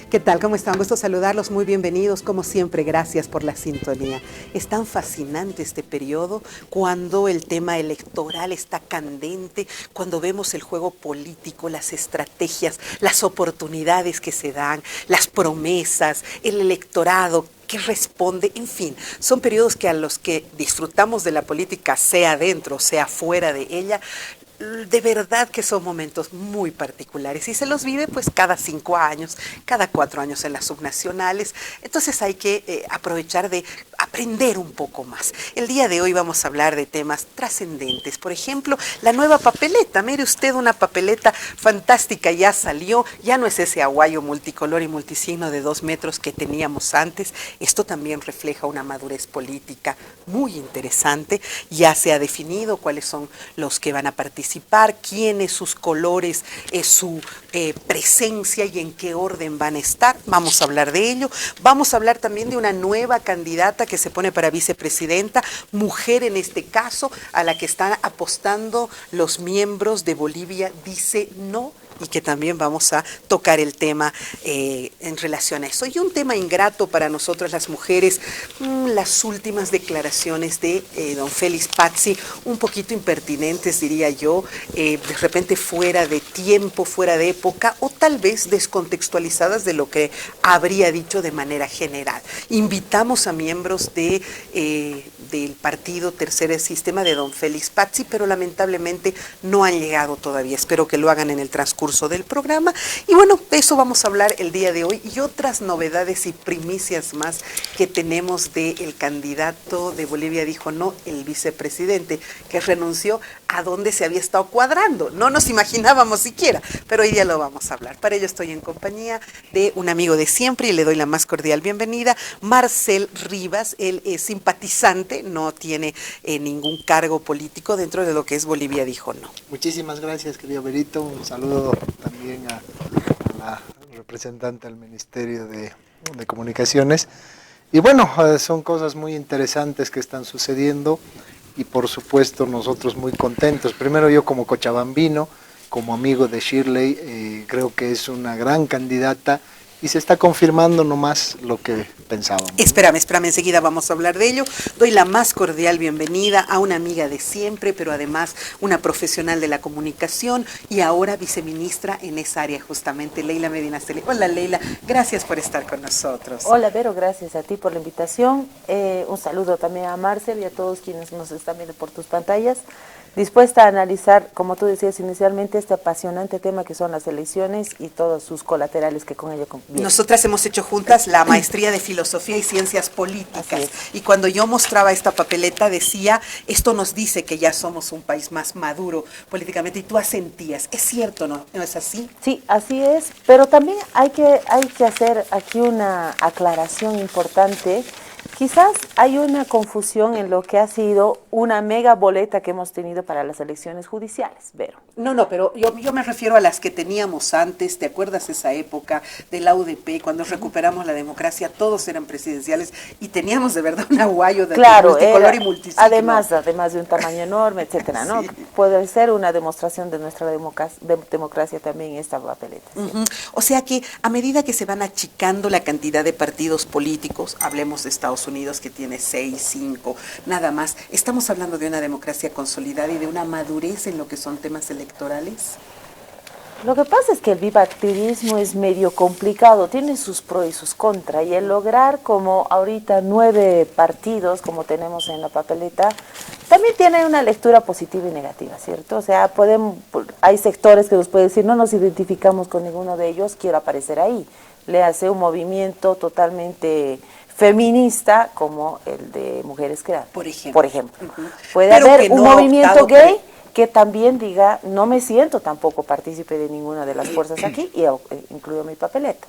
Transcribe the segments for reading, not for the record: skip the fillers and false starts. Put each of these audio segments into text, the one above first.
¿Qué tal? ¿Cómo están? Gusto saludarlos, muy bienvenidos, como siempre, gracias por la sintonía. Es tan fascinante este periodo cuando el tema electoral está candente, cuando vemos el juego político, las estrategias, las oportunidades que se dan, las promesas, el electorado que responde, en fin, son periodos que a los que disfrutamos de la política, sea dentro, sea fuera de ella, de verdad que son momentos muy particulares y se los vive pues cada 5 años, cada 4 años en las subnacionales, entonces hay que aprovechar de aprender un poco más. El día de hoy vamos a hablar de temas trascendentes, por ejemplo, la nueva papeleta, mire usted una papeleta fantástica, ya salió, ya no es ese aguayo multicolor y multisigno de 2 metros que teníamos antes, esto también refleja una madurez política muy interesante, ya se ha definido cuáles son los que van a participar, quiénes, sus colores, su presencia y en qué orden van a estar. Vamos a hablar de ello. Vamos a hablar también de una nueva candidata que se pone para vicepresidenta, mujer en este caso, a la que están apostando los miembros de Bolivia Dice No, y que también vamos a tocar el tema en relación a eso. Y un tema ingrato para nosotras las mujeres, las últimas declaraciones de don Félix Pazzi, un poquito impertinentes diría yo, de repente fuera de tiempo, fuera de época, o tal vez descontextualizadas de lo que habría dicho de manera general. Invitamos a miembros del partido Tercer Sistema de don Félix Pazzi, pero lamentablemente no han llegado todavía. Espero que lo hagan en el transcurso del programa. Y bueno, de eso vamos a hablar el día de hoy y otras novedades y primicias más que tenemos del candidato de Bolivia Dijo No, el vicepresidente, que renunció a donde se había estado cuadrando. No nos imaginábamos siquiera, pero hoy día lo vamos a hablar. Para ello estoy en compañía de un amigo de siempre y le doy la más cordial bienvenida, Marcel Rivas. Él es simpatizante, no tiene ningún cargo político dentro de lo que es Bolivia Dijo No. Muchísimas gracias, querido Berito. Un saludo también a la representante del Ministerio de Comunicaciones. Y bueno, son cosas muy interesantes que están sucediendo y por supuesto nosotros muy contentos. Primero yo como cochabambino, como amigo de Shirley, creo que es una gran candidata y se está confirmando nomás lo que pensábamos. Espérame, enseguida vamos a hablar de ello. Doy la más cordial bienvenida a una amiga de siempre, pero además una profesional de la comunicación y ahora viceministra en esa área justamente, Leila Medina Celi. Hola Leila, gracias por estar con nosotros. Hola Vero, gracias a ti por la invitación. Un saludo también a Marcel y a todos quienes nos están viendo por tus pantallas. Dispuesta a analizar, como tú decías inicialmente, este apasionante tema que son las elecciones y todos sus colaterales que con ello conviven. Nosotras hemos hecho juntas la maestría de Filosofía y Ciencias Políticas y cuando yo mostraba esta papeleta decía, esto nos dice que ya somos un país más maduro políticamente y tú asentías. ¿Es cierto, no? ¿No es así? Sí, así es, pero también hay que hacer aquí una aclaración importante. Quizás hay una confusión en lo que ha sido una mega boleta que hemos tenido para las elecciones judiciales, Vero. No, pero yo me refiero a las que teníamos antes. ¿Te acuerdas esa época de la UDP, cuando recuperamos la democracia, todos eran presidenciales y teníamos de verdad un aguayo de multicolor y multisigno? Además de un tamaño enorme, etcétera, ¿no? Sí. Puede ser una demostración de nuestra democracia también esta papeleta. ¿Sí? O sea que a medida que se van achicando la cantidad de partidos políticos, hablemos de Estados Unidos que tiene 6, 5, nada más, estamos hablando de una democracia consolidada y de una madurez en lo que son temas electorales. Lo que pasa es que el bipartidismo es medio complicado, tiene sus pros y sus contras, y el lograr como ahorita 9 partidos, como tenemos en la papeleta, también tiene una lectura positiva y negativa, ¿cierto? O sea, hay sectores que nos pueden decir, no nos identificamos con ninguno de ellos, quiero aparecer ahí. Le hace un movimiento totalmente feminista como el de Mujeres Creadas, por ejemplo. Puede haber un movimiento gay que también diga, no me siento tampoco partícipe de ninguna de las fuerzas aquí, y incluyo mi papeleta.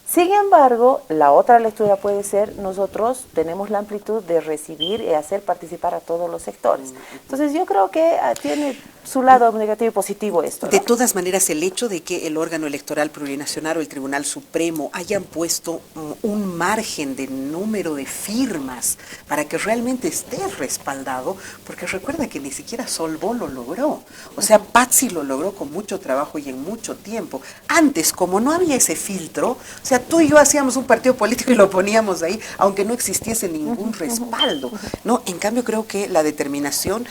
Sin embargo, la otra lectura puede ser, nosotros tenemos la amplitud de recibir y hacer participar a todos los sectores. Entonces yo creo que tiene su lado negativo y positivo esto, ¿no? De todas maneras, el hecho de que el órgano electoral plurinacional o el Tribunal Supremo hayan puesto un margen de número de firmas para que realmente esté respaldado, porque recuerda que ni siquiera Sol Bolo logró logró. O sea, Patxi lo logró con mucho trabajo y en mucho tiempo. Antes, como no había ese filtro, o sea, tú y yo hacíamos un partido político y lo poníamos ahí, aunque no existiese ningún respaldo, ¿no? En cambio, creo que la determinación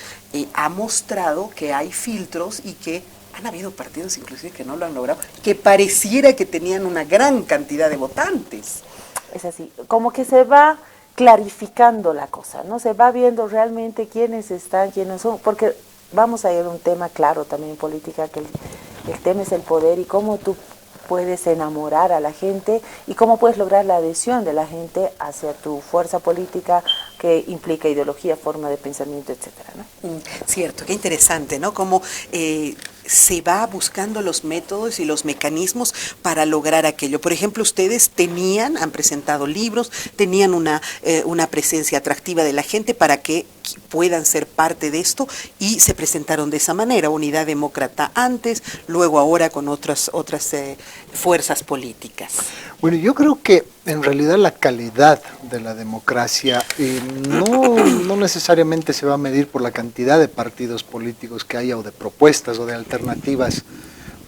ha mostrado que hay filtros y que han habido partidos inclusive que no lo han logrado, que pareciera que tenían una gran cantidad de votantes. Es así, como que se va clarificando la cosa, ¿no? Se va viendo realmente quiénes están, quiénes son, porque vamos a ir a un tema claro también en política, que el tema es el poder y cómo tú puedes enamorar a la gente y cómo puedes lograr la adhesión de la gente hacia tu fuerza política que implica ideología, forma de pensamiento, etcétera, ¿no? Cierto, qué interesante, ¿no? Cómo se va buscando los métodos y los mecanismos para lograr aquello. Por ejemplo, ustedes han presentado libros, tenían una presencia atractiva de la gente para que puedan ser parte de esto y se presentaron de esa manera, Unidad Demócrata antes, luego ahora con otras fuerzas políticas. Bueno, yo creo que en realidad la calidad de la democracia no necesariamente se va a medir por la cantidad de partidos políticos que haya o de propuestas o de alternativas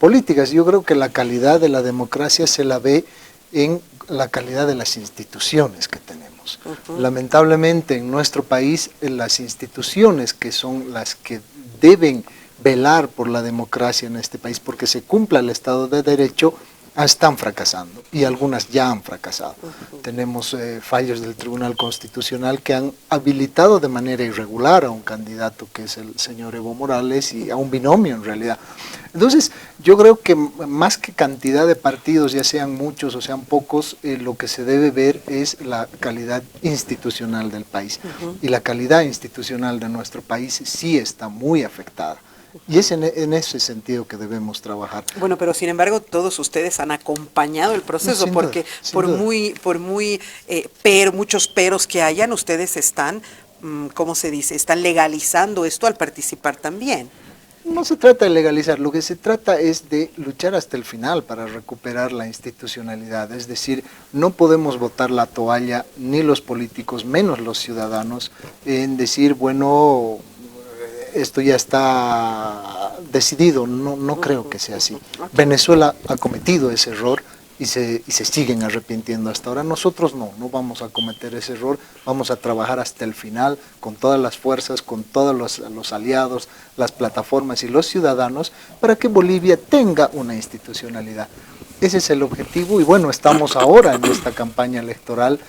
políticas. Yo creo que la calidad de la democracia se la ve en la calidad de las instituciones que tenemos. Lamentablemente en nuestro país las instituciones que son las que deben velar por la democracia en este país porque se cumpla el Estado de Derecho están fracasando y algunas ya han fracasado. Tenemos fallos del Tribunal Constitucional que han habilitado de manera irregular a un candidato que es el señor Evo Morales y a un binomio en realidad. Entonces yo creo que más que cantidad de partidos, ya sean muchos o sean pocos, lo que se debe ver es la calidad institucional del país. Y la calidad institucional de nuestro país sí está muy afectada. Y es en ese sentido que debemos trabajar. Bueno, pero sin embargo todos ustedes han acompañado el proceso, no, porque muchos peros que hayan, ustedes están, ¿cómo se dice? Están legalizando esto al participar también. No se trata de legalizar, lo que se trata es de luchar hasta el final para recuperar la institucionalidad. Es decir, no podemos botar la toalla, ni los políticos, menos los ciudadanos, en decir, bueno, esto ya está decidido. No creo que sea así. Venezuela ha cometido ese error y se siguen arrepintiendo hasta ahora. Nosotros no vamos a cometer ese error, vamos a trabajar hasta el final con todas las fuerzas, con todos los aliados, las plataformas y los ciudadanos para que Bolivia tenga una institucionalidad. Ese es el objetivo y bueno, estamos ahora en esta campaña electoral,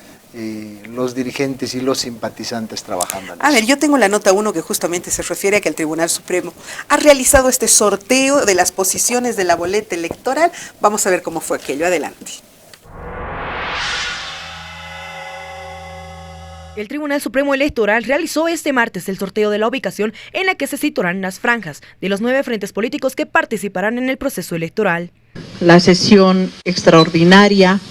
los dirigentes y los simpatizantes trabajando en eso. A ver, yo tengo la nota 1 que justamente se refiere a que el Tribunal Supremo ha realizado este sorteo de las posiciones de la boleta electoral. Vamos a ver cómo fue aquello. Adelante. El Tribunal Supremo Electoral realizó este martes el sorteo de la ubicación en la que se situarán las franjas de los 9 frentes políticos que participarán en el proceso electoral. La sesión extraordinaria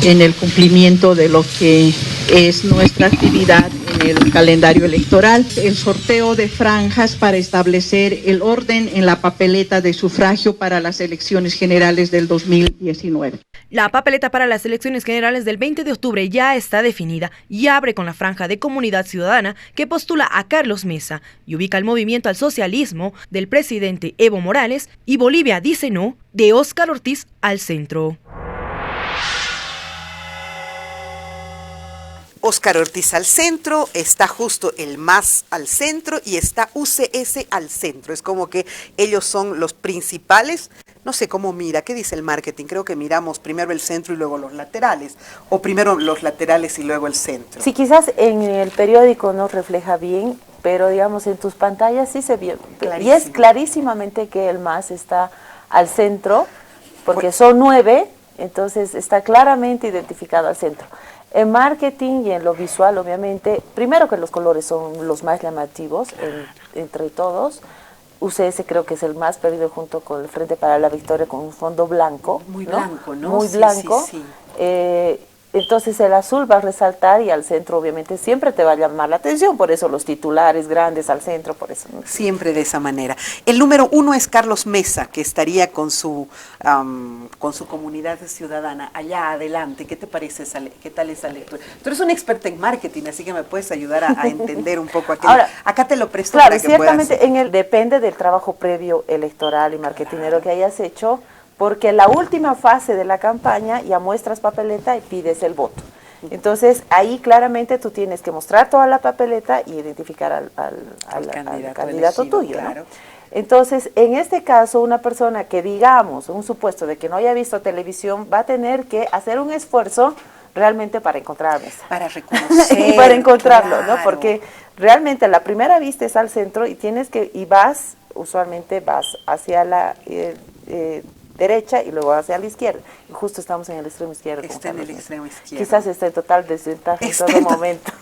en el cumplimiento de lo que es nuestra actividad en el calendario electoral, el sorteo de franjas para establecer el orden en la papeleta de sufragio para las elecciones generales del 2019. La papeleta para las elecciones generales del 20 de octubre ya está definida y abre con la franja de Comunidad Ciudadana que postula a Carlos Mesa y ubica el movimiento al socialismo del presidente Evo Morales y Bolivia dice no de Óscar Ortiz al centro. Óscar Ortiz al centro, está justo el MAS al centro y está UCS al centro. Es como que ellos son los principales. No sé cómo mira, ¿qué dice el marketing? Creo que miramos primero el centro y luego los laterales, o primero los laterales y luego el centro. Sí, quizás en el periódico no refleja bien, pero digamos en tus pantallas sí se vio. Y es clarísimamente que el MAS está al centro, porque son 9, entonces está claramente identificado al centro. En marketing y en lo visual, obviamente, primero que los colores son los más llamativos entre todos. UCS creo que es el más perdido junto con el Frente para la Victoria con un fondo blanco. Muy blanco, ¿no? Muy blanco. Sí. entonces el azul va a resaltar y al centro obviamente siempre te va a llamar la atención, por eso los titulares grandes al centro, por eso. Siempre de esa manera. El número 1 es Carlos Mesa, que estaría con su comunidad ciudadana allá adelante. ¿Qué te parece qué tal esa lectura? Tú eres una experta en marketing, así que me puedes ayudar a entender un poco aquello. Ahora, acá te lo presto claro, para que ciertamente puedas. depende del trabajo previo electoral y marketinero que hayas hecho, porque la última fase de la campaña ya muestras papeleta y pides el voto. Entonces, ahí claramente tú tienes que mostrar toda la papeleta y identificar al candidato elegido, tuyo, claro. ¿no? Entonces, en este caso, una persona que digamos, un supuesto de que no haya visto televisión, va a tener que hacer un esfuerzo realmente para encontrar a Mesa. Para reconocer. Para encontrarlo, claro. ¿no? Porque realmente la primera vista es al centro y usualmente vas hacia la derecha y luego hacia la izquierda. Y justo estamos en el extremo izquierdo. Está en el extremo izquierdo. Quizás está en total desventaja en todo momento.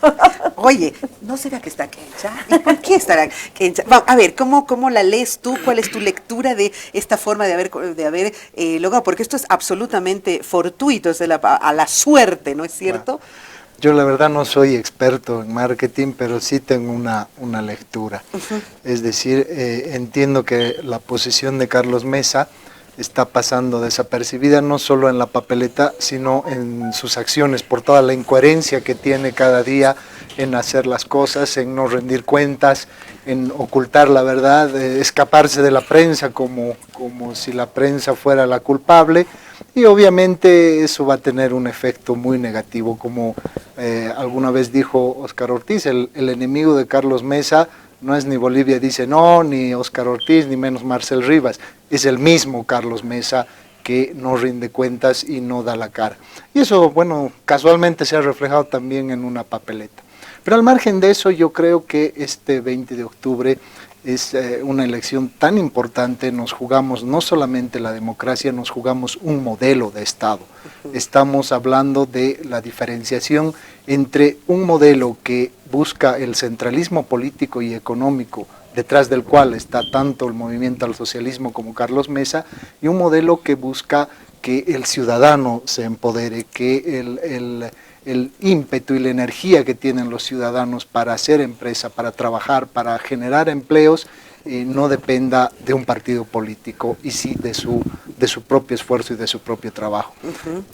Oye, ¿no será que está Kencha? ¿Y por qué estará Kencha? A ver, ¿cómo la lees tú? ¿Cuál es tu lectura de esta forma de haber logrado? Porque esto es absolutamente fortuito, es a la suerte, ¿no es cierto? Yo la verdad no soy experto en marketing, pero sí tengo una lectura. Es decir, entiendo que la posición de Carlos Mesa está pasando desapercibida no solo en la papeleta, sino en sus acciones, por toda la incoherencia que tiene cada día en hacer las cosas, en no rendir cuentas, en ocultar la verdad, escaparse de la prensa como si la prensa fuera la culpable, y obviamente eso va a tener un efecto muy negativo, como alguna vez dijo Óscar Ortiz, el enemigo de Carlos Mesa no es ni Bolivia dice no, ni Óscar Ortiz, ni menos Marcel Rivas, es el mismo Carlos Mesa que no rinde cuentas y no da la cara. Y eso, bueno, casualmente se ha reflejado también en una papeleta. Pero al margen de eso, yo creo que este 20 de octubre es una elección tan importante, nos jugamos no solamente la democracia, nos jugamos un modelo de Estado. Estamos hablando de la diferenciación entre un modelo que busca el centralismo político y económico, detrás del cual está tanto el movimiento al socialismo como Carlos Mesa, y un modelo que busca que el ciudadano se empodere, que el ímpetu y la energía que tienen los ciudadanos para hacer empresa, para trabajar, para generar empleos, no dependa de un partido político y sí de su propio esfuerzo y de su propio trabajo.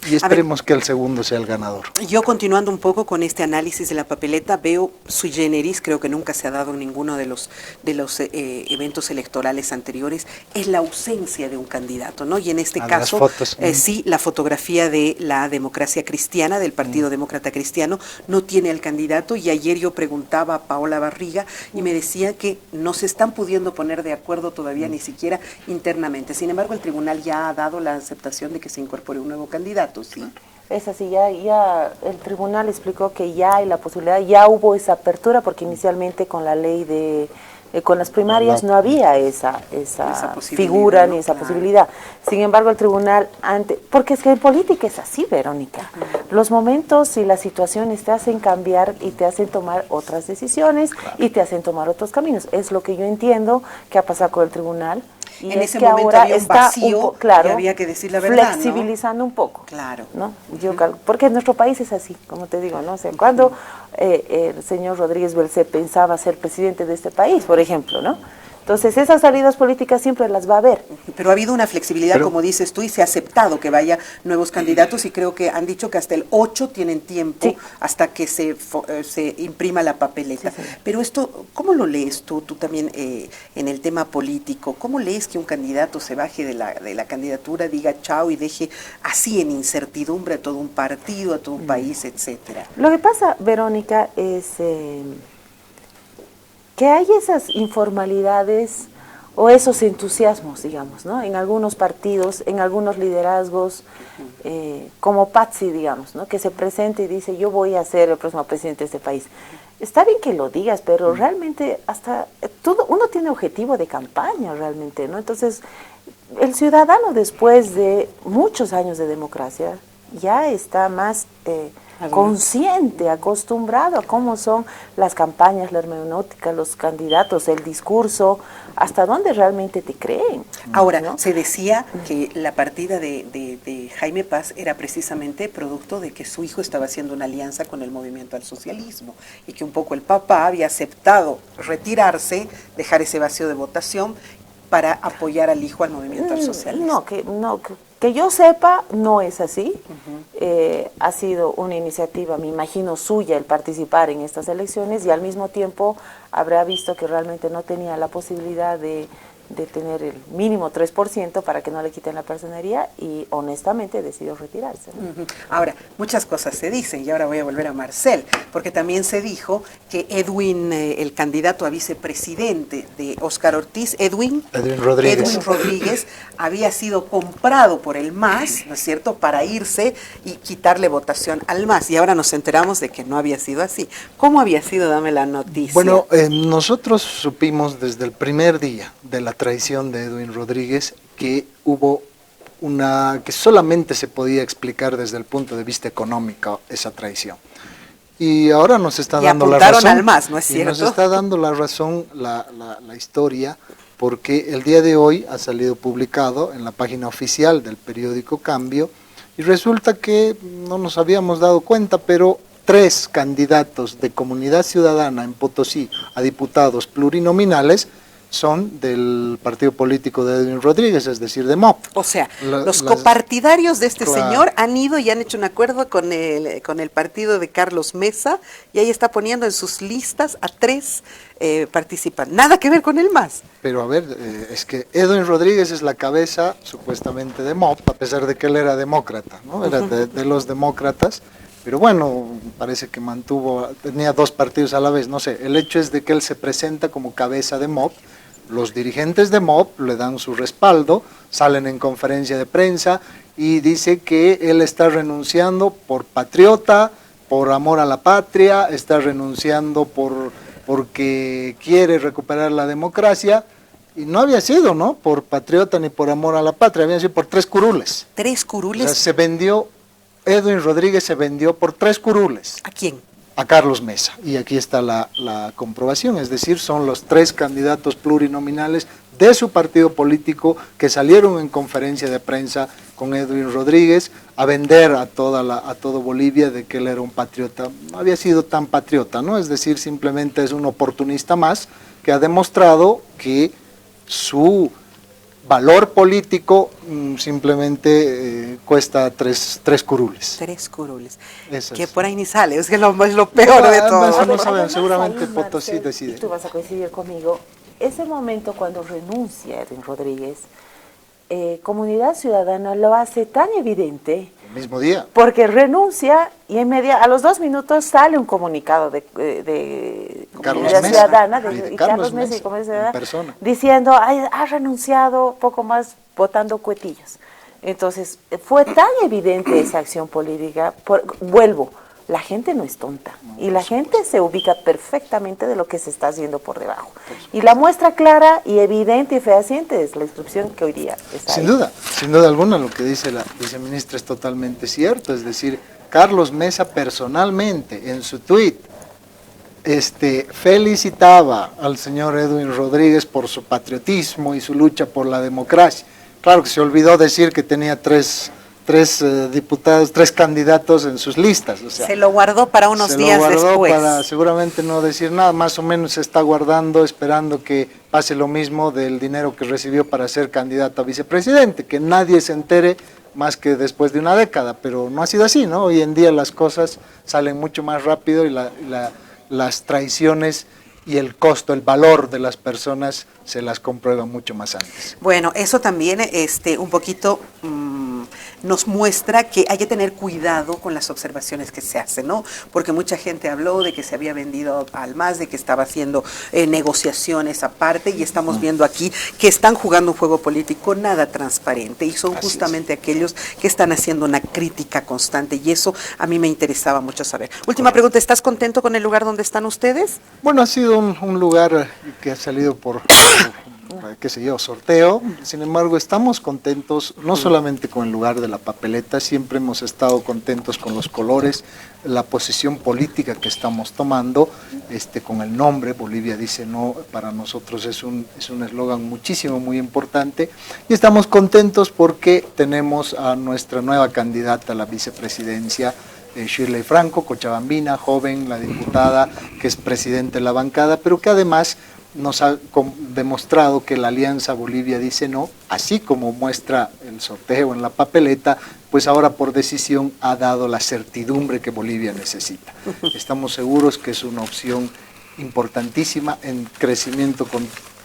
Y esperemos que el segundo sea el ganador. Yo continuando un poco con este análisis de la papeleta, veo sui generis, creo que nunca se ha dado en ninguno de los eventos electorales anteriores, es la ausencia de un candidato, ¿no? Y en este caso, sí, la fotografía de la Democracia Cristiana, del Partido Demócrata Cristiano, no tiene al candidato, y ayer yo preguntaba a Paola Barriga y me decía que no se están pudiendo poner de acuerdo todavía ni siquiera internamente. Sin embargo, el tribunal ya ha dado la aceptación de que se incorpore un nuevo candidato, ¿sí? Es así, ya el tribunal explicó que ya hay la posibilidad, ya hubo esa apertura, porque inicialmente con la ley con las primarias no había esa figura, ¿no? Ni esa posibilidad. Sin embargo, el tribunal, porque es que en política es así, Verónica. Los momentos y las situaciones te hacen cambiar y te hacen tomar otras decisiones y te hacen tomar otros caminos. Es lo que yo entiendo que ha pasado con el tribunal. Y en es ese que momento ahora había un está vacío claro, y había que decir la verdad, flexibilizando, ¿no? Un poco. Claro. ¿No? Porque en nuestro país es así, como te digo, ¿no? O sea, cuando el señor Rodríguez Belcé pensaba ser presidente de este país, por ejemplo, ¿no? Entonces, esas salidas políticas siempre las va a haber. Pero ha habido una flexibilidad, como dices tú, y se ha aceptado que vaya nuevos candidatos, y creo que han dicho que hasta el 8 tienen tiempo hasta que se imprima la papeleta. Sí. Pero esto, ¿cómo lo lees tú también en el tema político? ¿Cómo lees que un candidato se baje de la candidatura, diga chao y deje así en incertidumbre a todo un partido, a todo un país, etcétera? Lo que pasa, Verónica, es que hay esas informalidades o esos entusiasmos, digamos, ¿no? En algunos partidos, en algunos liderazgos, como Patsy, digamos, ¿no? Que se presenta y dice, yo voy a ser el próximo presidente de este país. Está bien que lo digas, pero realmente uno tiene objetivo de campaña realmente, ¿no? Entonces, el ciudadano, después de muchos años de democracia, ya está más consciente, acostumbrado a cómo son las campañas, la hermenéutica, los candidatos, el discurso, hasta dónde realmente te creen. Ahora, ¿no? se decía que la partida de Jaime Paz era precisamente producto de que su hijo estaba haciendo una alianza con el movimiento al socialismo y que un poco el papá había aceptado retirarse, dejar ese vacío de votación para apoyar al hijo al movimiento al socialismo. Que yo sepa, no es así. Ha sido una iniciativa, me imagino, suya el participar en estas elecciones y al mismo tiempo habrá visto que realmente no tenía la posibilidad de tener el mínimo 3% para que no le quiten la personería y honestamente decidió retirarse, ¿no? Ahora, muchas cosas se dicen y ahora voy a volver a Marcel, porque también se dijo que Edwin, el candidato a vicepresidente de Óscar Ortiz, Edwin Rodríguez, había sido comprado por el MAS, ¿no es cierto?, para irse y quitarle votación al MAS. Y ahora nos enteramos de que no había sido así. ¿Cómo había sido? Dame la noticia. Bueno, nosotros supimos desde el primer día de la traición de Edwin Rodríguez que hubo que solamente se podía explicar desde el punto de vista económico esa traición. Y ahora nos está dando la razón. Al MAS, ¿no es cierto? Nos está dando la razón la historia, porque el día de hoy ha salido publicado en la página oficial del periódico Cambio, y resulta que no nos habíamos dado cuenta, pero 3 candidatos de Comunidad Ciudadana en Potosí a diputados plurinominales son del partido político de Edwin Rodríguez, es decir, de MOP. O sea, los copartidarios de este señor han ido y han hecho un acuerdo con el partido de Carlos Mesa, y ahí está poniendo en sus listas a 3 participantes. Nada que ver con el MAS. Pero a ver, es que Edwin Rodríguez es la cabeza supuestamente de MOP, a pesar de que él era demócrata, ¿no? Era de los demócratas. Pero bueno, parece que tenía 2 partidos a la vez, no sé. El hecho es de que él se presenta como cabeza de MOP. Los dirigentes de MOP le dan su respaldo, salen en conferencia de prensa y dice que él está renunciando por patriota, por amor a la patria, está renunciando porque quiere recuperar la democracia, y no había sido, ¿no?, por patriota ni por amor a la patria, había sido por 3 curules. 3 curules. O sea, Edwin Rodríguez se vendió por 3 curules. ¿A quién? A Carlos Mesa, y aquí está la comprobación, es decir, son los 3 candidatos plurinominales de su partido político que salieron en conferencia de prensa con Edwin Rodríguez a vender a todo Bolivia de que él era un patriota. No había sido tan patriota, ¿no? Es decir, simplemente es un oportunista más que ha demostrado que su valor político simplemente cuesta 3 curules. 3 curules. Eso que es. Por ahí ni sale, es que es lo peor de todo. Eso no Además, saben, seguramente ahí, Potosí Marcel, decide. Y tú vas a coincidir conmigo, ese momento cuando renuncia Edwin Rodríguez, Comunidad Ciudadana lo hace tan evidente. El mismo día. Porque renuncia y a los 2 minutos sale un comunicado de Comunidad Ciudadana, de Carlos Mesa y Comunidad Ciudadana, diciendo, ha renunciado, poco más botando cuetillos. Entonces, fue tan evidente esa acción política, la gente no es tonta y la gente se ubica perfectamente de lo que se está haciendo por debajo. Y la muestra clara y evidente y fehaciente es la instrucción que hoy día está Sin ahí. duda, sin duda alguna lo que dice la viceministra es totalmente cierto, es decir, Carlos Mesa personalmente en su tuit felicitaba al señor Edwin Rodríguez por su patriotismo y su lucha por la democracia. Claro que se olvidó decir que tenía 3 diputados, 3 candidatos en sus listas. O sea, se lo guardó para unos días después. Se lo guardó para seguramente no decir nada, más o menos se está guardando, esperando que pase lo mismo del dinero que recibió para ser candidato a vicepresidente, que nadie se entere más que después de una década, pero no ha sido así, ¿no? Hoy en día las cosas salen mucho más rápido y las traiciones y el costo, el valor de las personas se las comprueba mucho más antes. Bueno, eso también un poquito nos muestra que hay que tener cuidado con las observaciones que se hacen, ¿no? Porque mucha gente habló de que se había vendido al MAS, de que estaba haciendo negociaciones aparte, y estamos viendo aquí que están jugando un juego político nada transparente, y son justamente aquellos que están haciendo una crítica constante, y eso a mí me interesaba mucho saber. Última pregunta, ¿estás contento con el lugar donde están ustedes? Bueno, ha sido un lugar que ha salido por qué sé yo, sorteo. Sin embargo, estamos contentos, no solamente con el lugar de la papeleta, siempre hemos estado contentos con los colores, la posición política que estamos tomando, con el nombre, Bolivia dice no, para nosotros es un eslogan muy importante, y estamos contentos porque tenemos a nuestra nueva candidata a la vicepresidencia, Shirley Franco, cochabambina, joven, la diputada, que es presidente de la bancada, pero que además nos ha demostrado que la Alianza Bolivia dice no, así como muestra el sorteo en la papeleta, pues ahora por decisión ha dado la certidumbre que Bolivia necesita. Estamos seguros que es una opción importantísima en crecimiento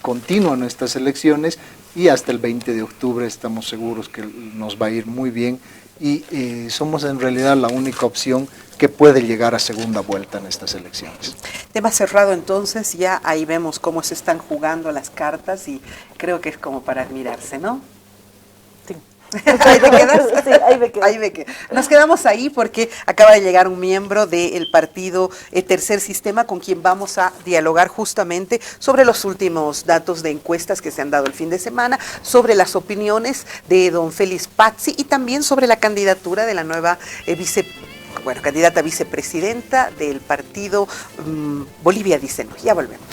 continuo en estas elecciones, y hasta el 20 de octubre estamos seguros que nos va a ir muy bien, y somos en realidad la única opción que puede llegar a segunda vuelta en estas elecciones. Tema cerrado entonces, ya ahí vemos cómo se están jugando las cartas y creo que es como para admirarse, ¿no? Sí. ¿Ahí te quedas? Sí, ahí me quedo. Ahí me quedo. Nos quedamos ahí porque acaba de llegar un miembro del partido Tercer Sistema con quien vamos a dialogar justamente sobre los últimos datos de encuestas que se han dado el fin de semana, sobre las opiniones de don Félix Pazzi y también sobre la candidatura de la nueva candidata a vicepresidenta del partido Bolivia dice no. Ya volvemos.